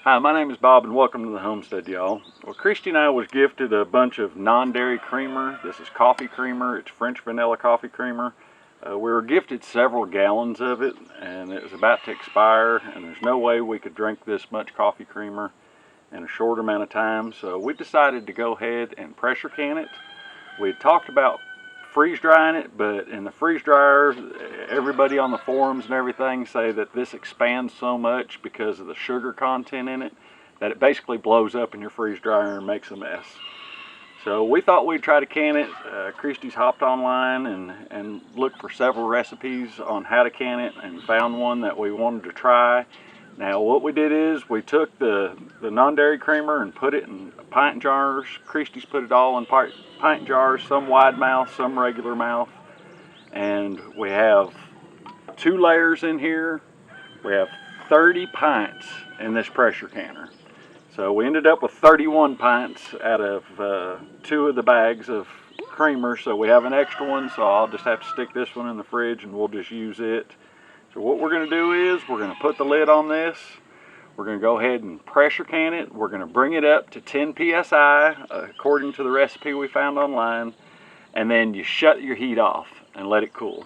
Hi, my name is Bob and welcome to the homestead, y'all. Well, Christy and I was gifted a bunch of non-dairy creamer. This is coffee creamer. It's French vanilla coffee creamer. We were gifted several gallons of it and it was about to expire, and there's no way we could drink this much coffee creamer in a short amount of time. So we decided to go ahead and pressure can it. We talked about freeze drying it, but in the freeze dryer, everybody on the forums and everything say that this expands so much because of the sugar content in it that it basically blows up in your freeze dryer and makes a mess. So we thought we'd try to can it. Christy's hopped online and looked for several recipes on how to can it and found one that we wanted to try. Now what we did is we took the non-dairy creamer and put it in pint jars. Christy's put it all in pint jars, some wide mouth, some regular mouth. And we have 2 layers in here. We have 30 pints in this pressure canner. So we ended up with 31 pints out of 2 of the bags of creamer. So we have an extra one, so I'll just have to stick this one in the fridge and we'll just use it. So what we're going to do is we're going to put the lid on this. We're going to go ahead and pressure can it. We're going to bring it up to 10 psi according to the recipe we found online. And then you shut your heat off and let it cool.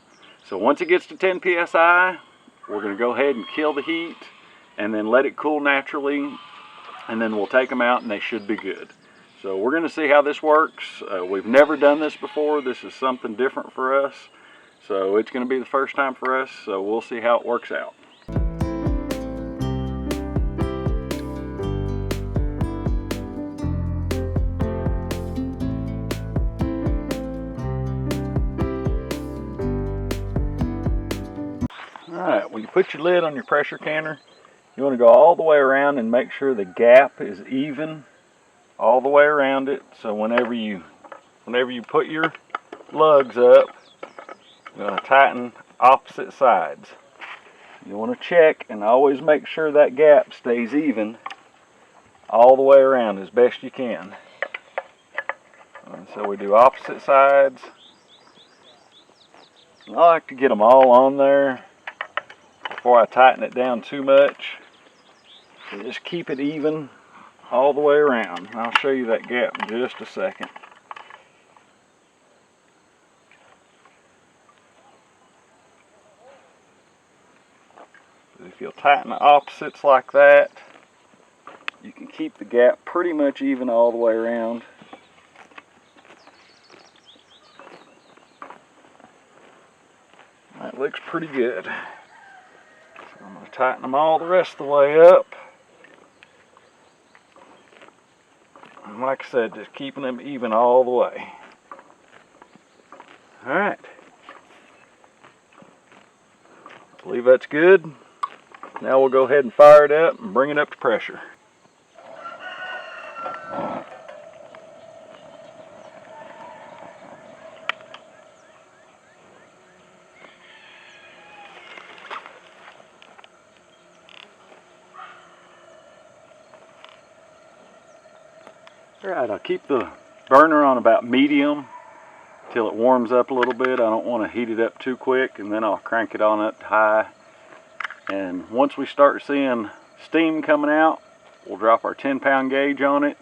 So once it gets to 10 psi, we're going to go ahead and kill the heat and then let it cool naturally. And then we'll take them out and they should be good. So we're going to see how this works. We've never done this before. This is something different for us. So it's going to be the first time for us, so we'll see how it works out. Alright, when you put your lid on your pressure canner, you want to go all the way around and make sure the gap is even all the way around it. So whenever you put your lugs up, you're going to tighten opposite sides. You want to check and always make sure that gap stays even all the way around as best you can. And so we do opposite sides. I like to get them all on there before I tighten it down too much. So just keep it even all the way around. I'll show you that gap in just a second. If you'll tighten the opposites like that, you can keep the gap pretty much even all the way around. That looks pretty good. So I'm going to tighten them all the rest of the way up. And like I said, just keeping them even all the way. Alright. I believe that's good. Now we'll go ahead and fire it up and bring it up to pressure. Alright, I'll keep the burner on about medium till it warms up a little bit. I don't want to heat it up too quick, and then I'll crank it on up to high. And once we start seeing steam coming out, we'll drop our 10-pound gauge on it.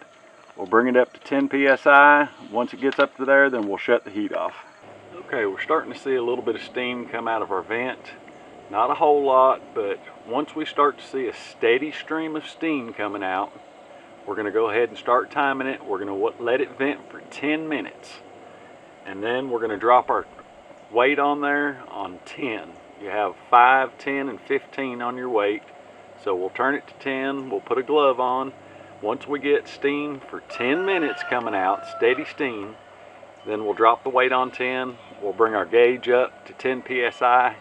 We'll bring it up to 10 psi. Once it gets up to there, then we'll shut the heat off. Okay, we're starting to see a little bit of steam come out of our vent. Not a whole lot, but once we start to see a steady stream of steam coming out, we're going to go ahead and start timing it. We're going to let it vent for 10 minutes. And then we're going to drop our weight on there on 10. You have 5, 10, and 15 on your weight. So we'll turn it to 10. We'll put a glove on. Once we get steam for 10 minutes coming out, steady steam, then we'll drop the weight on 10. We'll bring our gauge up to 10 psi,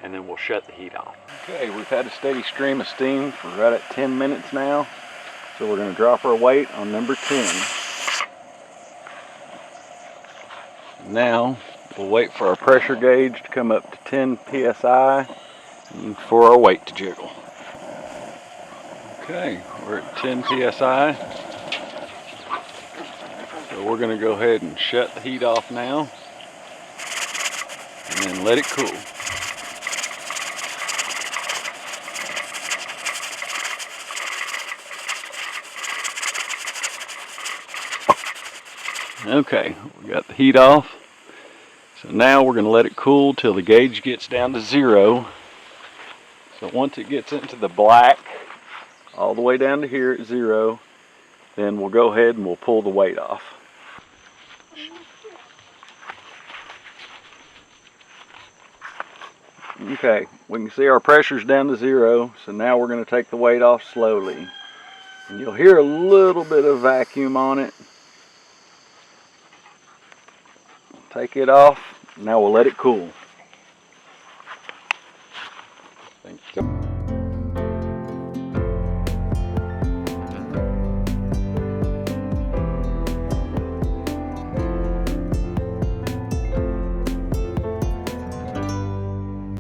and then we'll shut the heat off. Okay, we've had a steady stream of steam for right at 10 minutes now. So we're going to drop our weight on number 10. Now we'll wait for our pressure gauge to come up to 10 psi and for our weight to jiggle. Okay, we're at 10 psi. So we're going to go ahead and shut the heat off now and then let it cool. Okay, we got the heat off. So now we're going to let it cool till the gauge gets down to 0. So once it gets into the black, all the way down to here at 0, then we'll go ahead and we'll pull the weight off. Okay, we can see our pressure's down to 0, so now we're going to take the weight off slowly. And you'll hear a little bit of vacuum on it. Take it off. Now we'll let it cool. Thank you.